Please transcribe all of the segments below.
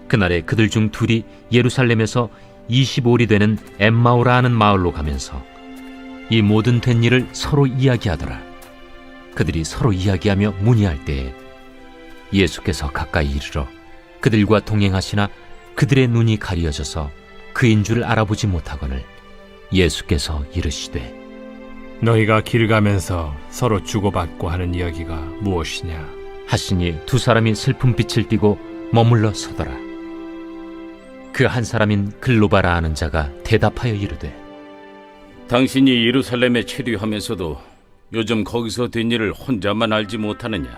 그날에 그들 중 둘이 예루살렘에서 25里되는 엠마오라 하는 마을로 가면서 이 모든 된 일을 서로 이야기하더라. 그들이 서로 이야기하며 문의할 때에 예수께서 가까이 이르러 그들과 동행하시나 그들의 눈이 가리어져서 그인 줄 알아보지 못하거늘 예수께서 이르시되 너희가 길 가면서 서로 주고받고 하는 이야기가 무엇이냐? 하시니 두 사람이 슬픈 빛을 띠고 머물러 서더라. 그 한 사람인 글로바라 하는 자가 대답하여 이르되 당신이 예루살렘에 체류하면서도 요즘 거기서 된 일을 혼자만 알지 못하느냐?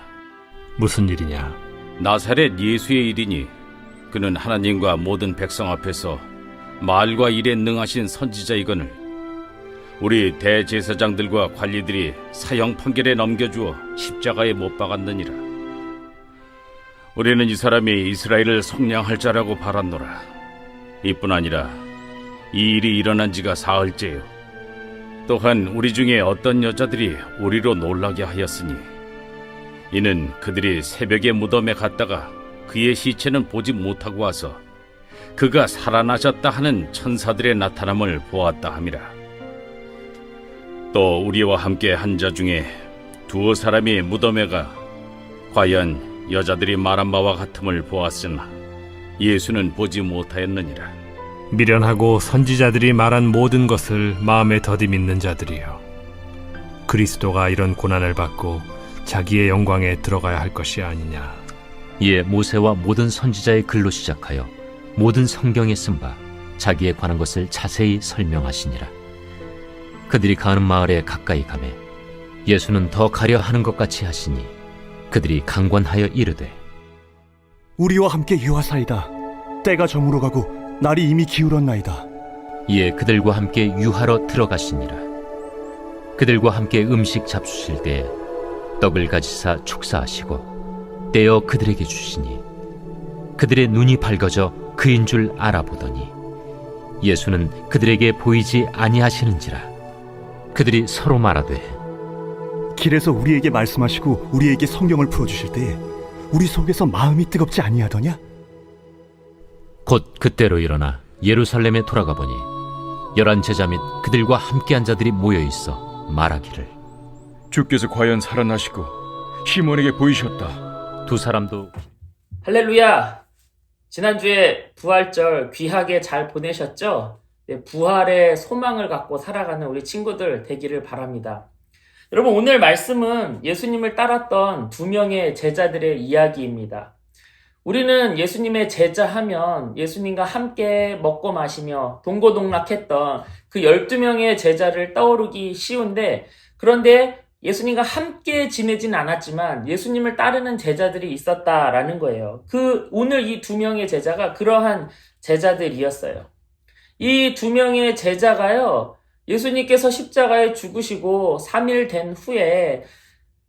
무슨 일이냐? 나사렛 예수의 일이니 그는 하나님과 모든 백성 앞에서 말과 일에 능하신 선지자이거늘 우리 대제사장들과 관리들이 사형 판결에 넘겨주어 십자가에 못 박았느니라. 우리는 이 사람이 이스라엘을 속량할 자라고 바랐노라. 이뿐 아니라 이 일이 일어난 지가 사흘째요. 또한 우리 중에 어떤 여자들이 우리로 놀라게 하였으니 이는 그들이 새벽에 무덤에 갔다가 그의 시체는 보지 못하고 와서 그가 살아나셨다 하는 천사들의 나타남을 보았다 함이라. 또 우리와 함께 한 자 중에 두어 사람이 무덤에 가 과연 여자들이 말한 바와 같음을 보았으나 예수는 보지 못하였느니라. 미련하고 선지자들이 말한 모든 것을 마음에 더디 믿는 자들이여, 그리스도가 이런 고난을 받고 자기의 영광에 들어가야 할 것이 아니냐. 이에 모세와 모든 선지자의 글로 시작하여 모든 성경에 쓴 바 자기에 관한 것을 자세히 설명하시니라. 그들이 가는 마을에 가까이 가매 예수는 더 가려 하는 것 같이 하시니 그들이 강권하여 이르되 우리와 함께 유하사이다. 때가 저물어 가고 날이 이미 기울었나이다. 이에 그들과 함께 유하러 들어가시니라. 그들과 함께 음식 잡수실 때에 떡을 가지사 축사하시고 떼어 그들에게 주시니 그들의 눈이 밝아져 그인 줄 알아보더니 예수는 그들에게 보이지 아니하시는지라. 그들이 서로 말하되 길에서 우리에게 말씀하시고 우리에게 성경을 풀어주실 때에 우리 속에서 마음이 뜨겁지 아니하더냐? 곧 그때로 일어나 예루살렘에 돌아가 보니 11 제자 및 그들과 함께한 자들이 모여 있어 말하기를 주께서 과연 살아나시고 시몬에게 보이셨다. 두 사람도 할렐루야! 지난주에 부활절 귀하게 잘 보내셨죠? 네, 부활의 소망을 갖고 살아가는 우리 친구들 되기를 바랍니다. 여러분, 오늘 말씀은 예수님을 따랐던 2명의 제자들의 이야기입니다. 우리는 예수님의 제자하면 예수님과 함께 먹고 마시며 동고동락했던 그 12명의 제자를 떠오르기 쉬운데, 그런데 예수님과 함께 지내진 않았지만 예수님을 따르는 제자들이 있었다라는 거예요. 오늘 이 2명의 제자가 그러한 제자들이었어요. 이 2명의 제자가요, 예수님께서 십자가에 죽으시고 3일 된 후에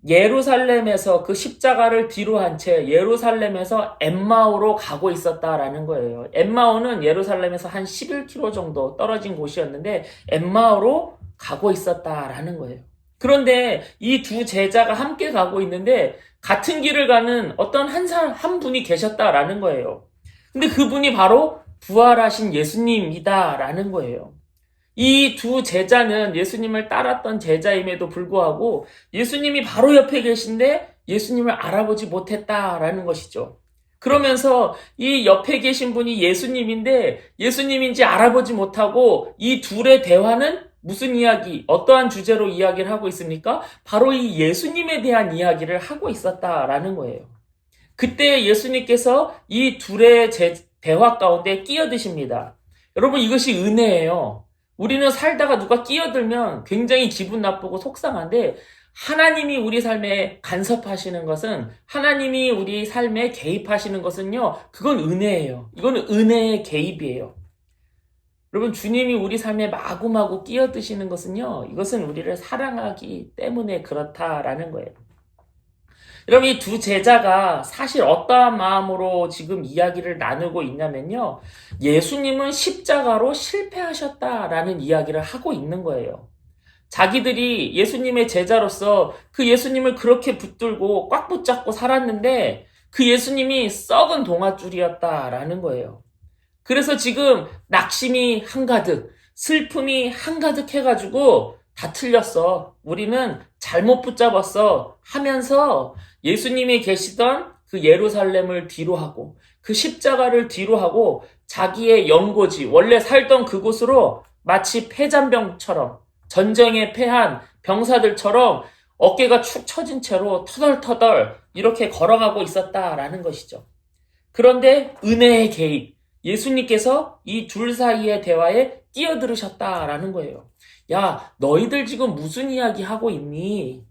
예루살렘에서 그 십자가를 뒤로 한 채 예루살렘에서 엠마오로 가고 있었다라는 거예요. 엠마오는 예루살렘에서 한 11km 정도 떨어진 곳이었는데 엠마오로 가고 있었다라는 거예요. 그런데 이 두 제자가 함께 가고 있는데 같은 길을 가는 어떤 한 분이 계셨다라는 거예요. 근데 그분이 바로 부활하신 예수님이다라는 거예요. 이 두 제자는 예수님을 따랐던 제자임에도 불구하고 예수님이 바로 옆에 계신데 예수님을 알아보지 못했다라는 것이죠. 그러면서 이 옆에 계신 분이 예수님인데 예수님인지 알아보지 못하고 이 둘의 대화는 무슨 이야기, 어떠한 주제로 이야기를 하고 있습니까? 바로 이 예수님에 대한 이야기를 하고 있었다라는 거예요. 그때 예수님께서 이 둘의 대화 가운데 끼어드십니다. 여러분, 이것이 은혜예요. 우리는 살다가 누가 끼어들면 굉장히 기분 나쁘고 속상한데 하나님이 우리 삶에 간섭하시는 것은, 하나님이 우리 삶에 개입하시는 것은요, 그건 은혜예요. 이거는 은혜의 개입이에요. 여러분, 주님이 우리 삶에 마구마구 끼어드시는 것은요, 이것은 우리를 사랑하기 때문에 그렇다라는 거예요. 여러분, 이 두 제자가 사실 어떠한 마음으로 지금 이야기를 나누고 있냐면요, 예수님은 십자가로 실패하셨다라는 이야기를 하고 있는 거예요. 자기들이 예수님의 제자로서 그 예수님을 그렇게 붙들고 꽉 붙잡고 살았는데 그 예수님이 썩은 동아줄이었다라는 거예요. 그래서 지금 낙심이 한가득, 슬픔이 한가득 해가지고 다 틀렸어. 우리는 잘못 붙잡았어. 하면서 예수님이 계시던 그 예루살렘을 뒤로하고 그 십자가를 뒤로하고 자기의 연고지, 원래 살던 그곳으로 마치 패잔병처럼 전쟁에 패한 병사들처럼 어깨가 축 처진 채로 터덜터덜 이렇게 걸어가고 있었다라는 것이죠. 그런데 은혜의 개입, 예수님께서 이 둘 사이의 대화에 끼어들으셨다라는 거예요. 야, 너희들 지금 무슨 이야기 하고 있니?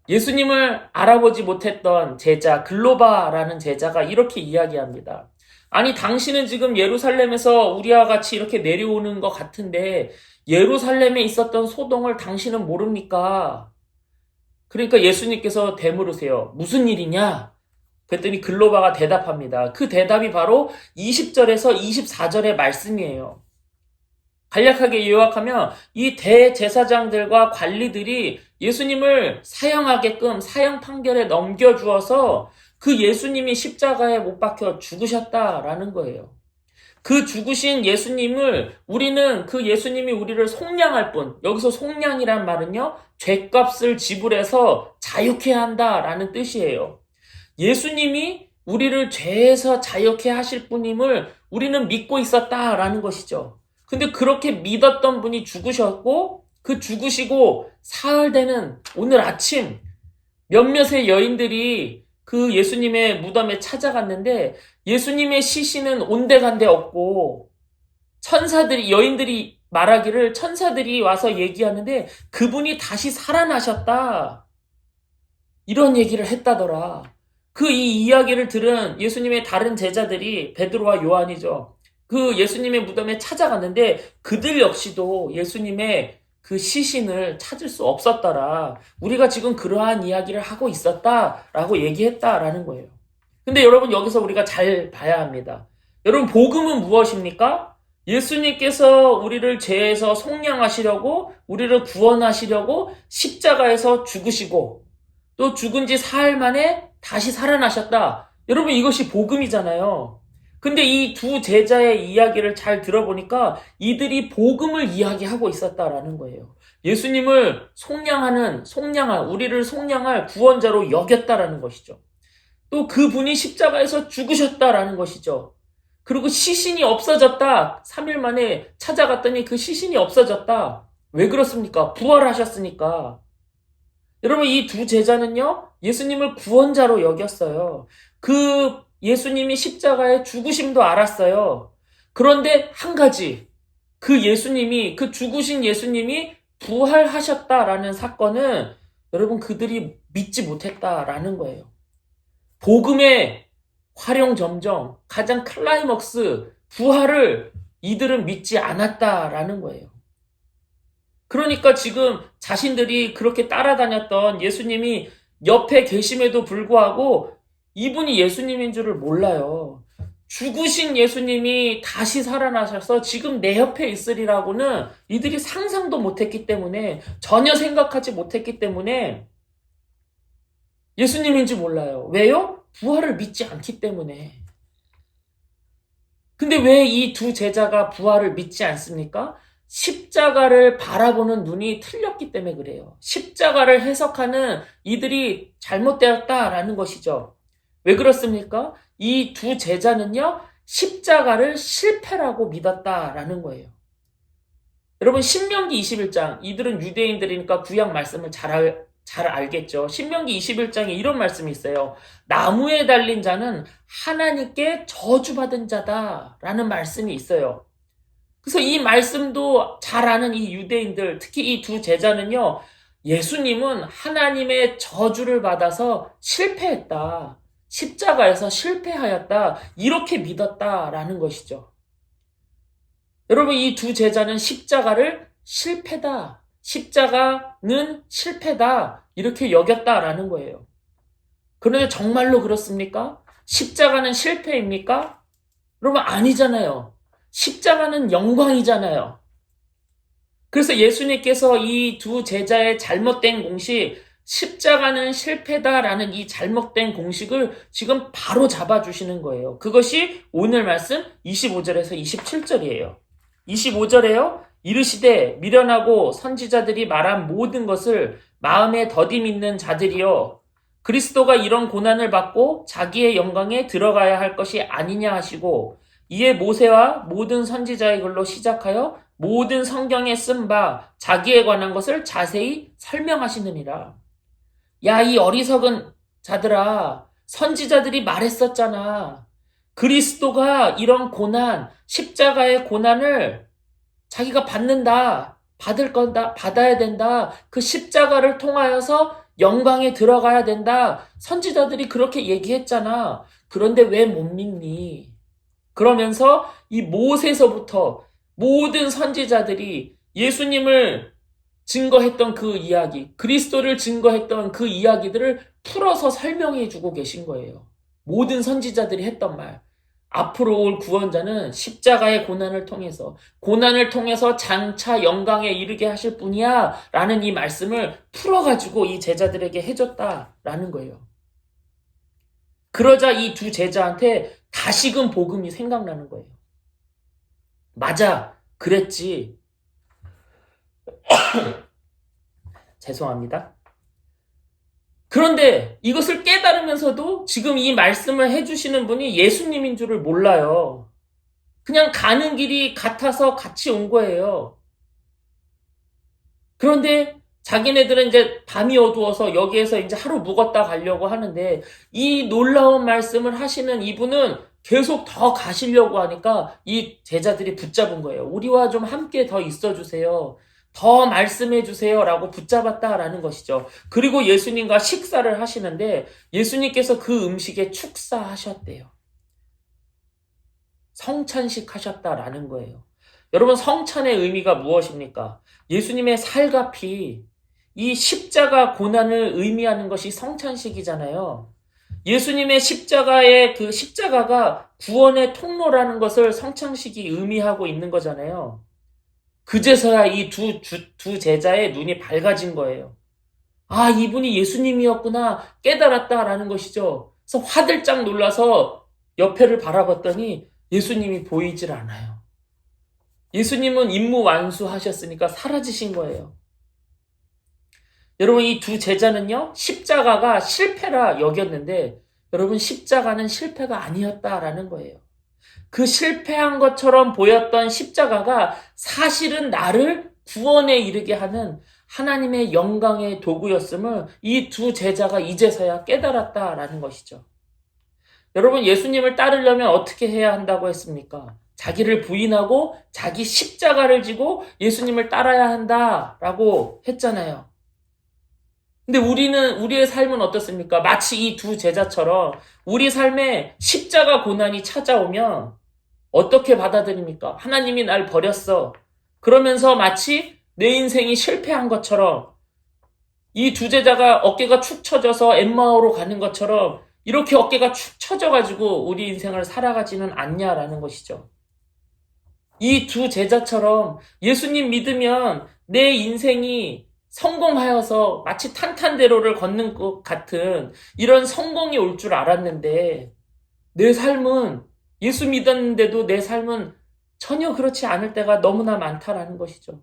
예수님을 알아보지 못했던 제자, 글로바라는 제자가 이렇게 이야기합니다. 아니, 당신은 지금 예루살렘에서 우리와 같이 이렇게 내려오는 것 같은데 예루살렘에 있었던 소동을 당신은 모릅니까? 그러니까 예수님께서 되물으세요. 무슨 일이냐? 그랬더니 글로바가 대답합니다. 그 대답이 바로 20절에서 24절의 말씀이에요. 간략하게 요약하면 이 대제사장들과 관리들이 예수님을 사형하게끔 사형 판결에 넘겨주어서 그 예수님이 십자가에 못 박혀 죽으셨다라는 거예요. 그 죽으신 예수님을 우리는 그 예수님이 우리를 속량할 뿐, 여기서 속량이란 말은요, 죄값을 지불해서 자유케 한다라는 뜻이에요. 예수님이 우리를 죄에서 자유케 하실 분임을 우리는 믿고 있었다라는 것이죠. 근데 그렇게 믿었던 분이 죽으셨고, 그 죽으시고 사흘 되는 오늘 아침 몇몇의 여인들이 그 예수님의 무덤에 찾아갔는데 예수님의 시신은 온데간데 없고 천사들이, 여인들이 말하기를 천사들이 와서 얘기하는데 그분이 다시 살아나셨다, 이런 얘기를 했다더라. 그 이 이야기를 들은 예수님의 다른 제자들이, 베드로와 요한이죠, 그 예수님의 무덤에 찾아갔는데 그들 역시도 예수님의 그 시신을 찾을 수 없었더라. 우리가 지금 그러한 이야기를 하고 있었다라고 얘기했다라는 거예요. 근데 여러분, 여기서 우리가 잘 봐야 합니다. 여러분, 복음은 무엇입니까? 예수님께서 우리를 죄에서 속량하시려고, 우리를 구원하시려고 십자가에서 죽으시고 또 죽은 지 사흘 만에 다시 살아나셨다. 여러분, 이것이 복음이잖아요. 근데 이 두 제자의 이야기를 잘 들어보니까 이들이 복음을 이야기하고 있었다라는 거예요. 예수님을 우리를 속량할 구원자로 여겼다라는 것이죠. 또 그분이 십자가에서 죽으셨다라는 것이죠. 그리고 시신이 없어졌다. 3일 만에 찾아갔더니 그 시신이 없어졌다. 왜 그렇습니까? 부활하셨으니까. 여러분, 이 두 제자는요, 예수님을 구원자로 여겼어요. 그 예수님이 십자가에 죽으심도 알았어요. 그런데 한 가지, 그 예수님이, 그 죽으신 예수님이 부활하셨다라는 사건은 여러분, 그들이 믿지 못했다라는 거예요. 복음의 활용점정, 가장 클라이먹스, 부활을 이들은 믿지 않았다라는 거예요. 그러니까 지금 자신들이 그렇게 따라다녔던 예수님이 옆에 계심에도 불구하고 이분이 예수님인 줄을 몰라요. 죽으신 예수님이 다시 살아나셔서 지금 내 옆에 있으리라고는 이들이 상상도 못했기 때문에, 전혀 생각하지 못했기 때문에 예수님인지 몰라요. 왜요? 부활을 믿지 않기 때문에. 근데 왜 이 두 제자가 부활을 믿지 않습니까? 십자가를 바라보는 눈이 틀렸기 때문에 그래요. 십자가를 해석하는 이들이 잘못되었다라는 것이죠. 왜 그렇습니까? 이 두 제자는요, 십자가를 실패라고 믿었다라는 거예요. 여러분, 신명기 21장, 이들은 유대인들이니까 구약 말씀을 잘 알겠죠. 신명기 21장에 이런 말씀이 있어요. 나무에 달린 자는 하나님께 저주받은 자다라는 말씀이 있어요. 그래서 이 말씀도 잘 아는 이 유대인들, 특히 이 두 제자는요, 예수님은 하나님의 저주를 받아서 실패했다, 십자가에서 실패하였다, 이렇게 믿었다라는 것이죠. 여러분, 이 두 제자는 십자가를 실패다, 십자가는 실패다, 이렇게 여겼다라는 거예요. 그런데 정말로 그렇습니까? 십자가는 실패입니까? 여러분, 아니잖아요. 십자가는 영광이잖아요. 그래서 예수님께서 이 두 제자의 잘못된 공식, 십자가는 실패다라는 이 잘못된 공식을 지금 바로 잡아주시는 거예요. 그것이 오늘 말씀 25절에서 27절이에요. 25절에요. 이르시되 미련하고 선지자들이 말한 모든 것을 마음에 더디 믿는 자들이여 그리스도가 이런 고난을 받고 자기의 영광에 들어가야 할 것이 아니냐 하시고 이에 모세와 모든 선지자의 글로 시작하여 모든 성경에 쓴 바 자기에 관한 것을 자세히 설명하시느니라. 야, 이 어리석은 자들아, 선지자들이 말했었잖아. 그리스도가 이런 고난, 십자가의 고난을 자기가 받는다, 받을 건다, 받아야 된다. 그 십자가를 통하여서 영광에 들어가야 된다. 선지자들이 그렇게 얘기했잖아. 그런데 왜 못 믿니? 그러면서 이 모세서부터 모든 선지자들이 예수님을 증거했던 그 이야기, 그리스도를 증거했던 그 이야기들을 풀어서 설명해 주고 계신 거예요. 모든 선지자들이 했던 말. 앞으로 올 구원자는 십자가의 고난을 통해서 장차 영광에 이르게 하실 분이야 라는 이 말씀을 풀어가지고 이 제자들에게 해줬다라는 거예요. 그러자 이 두 제자한테 다시금 복음이 생각나는 거예요. 맞아, 그랬지. 죄송합니다. 그런데 이것을 깨달으면서도 지금 이 말씀을 해주시는 분이 예수님인 줄을 몰라요. 그냥 가는 길이 같아서 같이 온 거예요. 그런데 자기네들은 이제 밤이 어두워서 여기에서 이제 하루 묵었다 가려고 하는데 이 놀라운 말씀을 하시는 이분은 계속 더 가시려고 하니까 이 제자들이 붙잡은 거예요. 우리와 좀 함께 더 있어주세요. 더 말씀해주세요 라고 붙잡았다라는 것이죠. 그리고 예수님과 식사를 하시는데 예수님께서 그 음식에 축사하셨대요. 성찬식 하셨다라는 거예요. 여러분, 성찬의 의미가 무엇입니까? 예수님의 살과 피, 이 십자가 고난을 의미하는 것이 성찬식이잖아요. 예수님의 십자가의 그 십자가가 구원의 통로라는 것을 성찬식이 의미하고 있는 거잖아요. 그제서야 이 두 제자의 눈이 밝아진 거예요. 아, 이분이 예수님이었구나 깨달았다라는 것이죠. 그래서 화들짝 놀라서 옆에를 바라봤더니 예수님이 보이질 않아요. 예수님은 임무 완수하셨으니까 사라지신 거예요. 여러분, 이 두 제자는요, 십자가가 실패라 여겼는데 여러분, 십자가는 실패가 아니었다라는 거예요. 그 실패한 것처럼 보였던 십자가가 사실은 나를 구원에 이르게 하는 하나님의 영광의 도구였음을 이 두 제자가 이제서야 깨달았다라는 것이죠. 여러분, 예수님을 따르려면 어떻게 해야 한다고 했습니까? 자기를 부인하고 자기 십자가를 지고 예수님을 따라야 한다라고 했잖아요. 근데 우리의 삶은 어떻습니까? 마치 이 두 제자처럼 우리 삶에 십자가 고난이 찾아오면 어떻게 받아들입니까? 하나님이 날 버렸어. 그러면서 마치 내 인생이 실패한 것처럼 이 두 제자가 어깨가 축 처져서 엠마오로 가는 것처럼 이렇게 어깨가 축 처져가지고 우리 인생을 살아가지는 않냐라는 것이죠. 이 두 제자처럼 예수님 믿으면 내 인생이 성공하여서 마치 탄탄대로를 걷는 것 같은 이런 성공이 올 줄 알았는데 내 삶은 예수 믿었는데도 내 삶은 전혀 그렇지 않을 때가 너무나 많다라는 것이죠.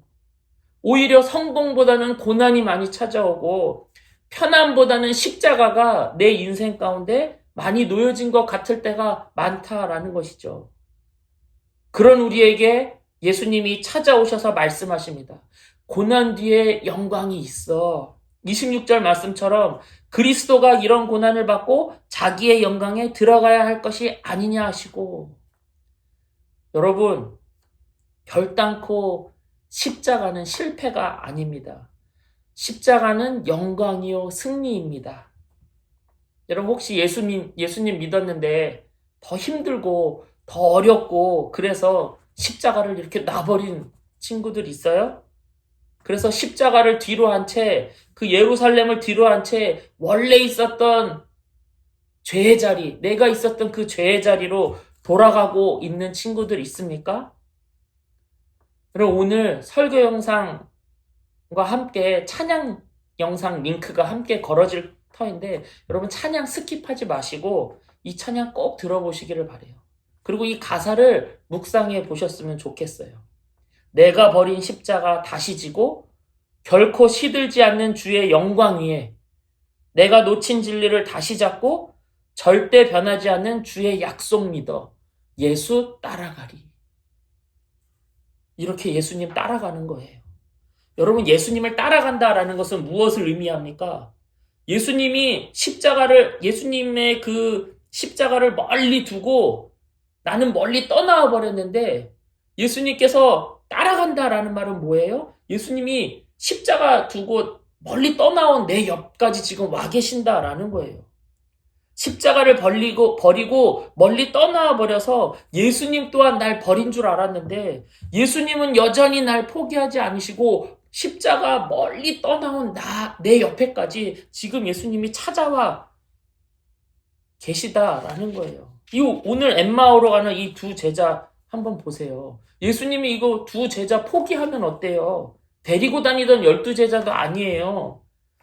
오히려 성공보다는 고난이 많이 찾아오고 편안보다는 십자가가 내 인생 가운데 많이 놓여진 것 같을 때가 많다라는 것이죠. 그런 우리에게 예수님이 찾아오셔서 말씀하십니다. 고난 뒤에 영광이 있어. 26절 말씀처럼 그리스도가 이런 고난을 받고 자기의 영광에 들어가야 할 것이 아니냐 하시고, 여러분, 결단코 십자가는 실패가 아닙니다. 십자가는 영광이요 승리입니다. 여러분, 혹시 예수님 믿었는데 더 힘들고 더 어렵고 그래서 십자가를 이렇게 놔버린 친구들 있어요? 그래서 십자가를 뒤로 한 채, 그 예루살렘을 뒤로 한 채 원래 있었던 죄의 자리, 내가 있었던 그 죄의 자리로 돌아가고 있는 친구들 있습니까? 여러분, 오늘 설교 영상과 함께 찬양 영상 링크가 함께 걸어질 터인데 여러분 찬양 스킵하지 마시고 이 찬양 꼭 들어보시기를 바래요. 그리고 이 가사를 묵상해 보셨으면 좋겠어요. 내가 버린 십자가 다시 지고 결코 시들지 않는 주의 영광 위에 내가 놓친 진리를 다시 잡고 절대 변하지 않는 주의 약속 믿어 예수 따라가리. 이렇게 예수님 따라가는 거예요. 여러분 예수님을 따라간다라는 것은 무엇을 의미합니까? 예수님의 그 십자가를 멀리 두고 나는 멀리 떠나와 버렸는데 예수님께서 따라간다라는 말은 뭐예요? 예수님이 십자가 두고 멀리 떠나온 내 옆까지 지금 와 계신다라는 거예요. 십자가를 버리고 멀리 떠나와 버려서 예수님 또한 날 버린 줄 알았는데 예수님은 여전히 날 포기하지 않으시고 십자가 멀리 떠나온 내 옆에까지 지금 예수님이 찾아와 계시다라는 거예요. 오늘 엠마오로 가는 이 두 제자 한번 보세요. 예수님이 이거 두 제자 포기하면 어때요? 데리고 다니던 12제자도 아니에요.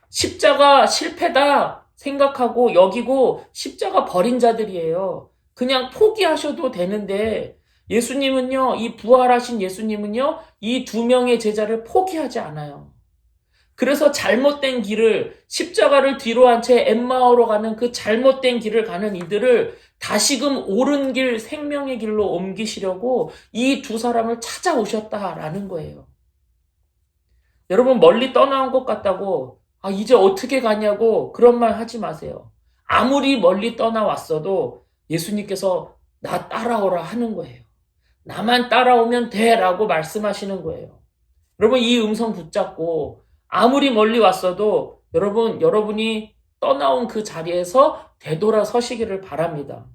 십자가 실패다 생각하고 여기고 십자가 버린 자들이에요. 그냥 포기하셔도 되는데 예수님은요, 이 부활하신 예수님은요, 이 두 명의 제자를 포기하지 않아요. 그래서 잘못된 길을, 십자가를 뒤로 한 채 엠마오로 가는 그 잘못된 길을 가는 이들을 다시금 옳은 길, 생명의 길로 옮기시려고 이 두 사람을 찾아오셨다라는 거예요. 여러분 멀리 떠나온 것 같다고 이제 어떻게 가냐고 그런 말 하지 마세요. 아무리 멀리 떠나왔어도 예수님께서 나 따라오라 하는 거예요. 나만 따라오면 돼라고 말씀하시는 거예요. 여러분 이 음성 붙잡고 아무리 멀리 왔어도 여러분이 떠나온 그 자리에서 되돌아서시기를 바랍니다.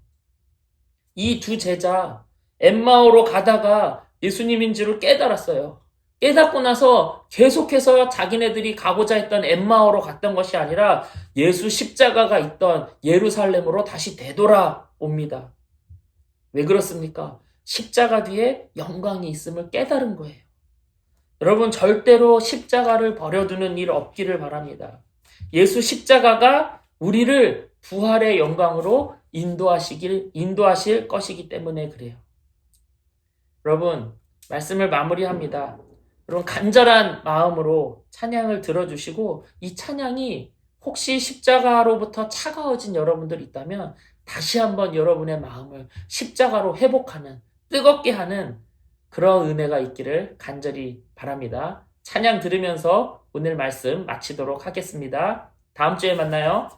이 두 제자 엠마오로 가다가 예수님인 줄을 깨달았어요. 깨닫고 나서 계속해서 자기네들이 가고자 했던 엠마오로 갔던 것이 아니라 예수 십자가가 있던 예루살렘으로 다시 되돌아옵니다. 왜 그렇습니까? 십자가 뒤에 영광이 있음을 깨달은 거예요. 여러분 절대로 십자가를 버려두는 일 없기를 바랍니다. 예수 십자가가 우리를 부활의 영광으로 인도하실 것이기 때문에 그래요. 여러분 말씀을 마무리합니다. 여러분 간절한 마음으로 찬양을 들어주시고 이 찬양이 혹시 십자가로부터 차가워진 여러분들 있다면 다시 한번 여러분의 마음을 십자가로 회복하는 뜨겁게 하는 그런 은혜가 있기를 간절히 바랍니다. 찬양 들으면서 오늘 말씀 마치도록 하겠습니다. 다음 주에 만나요.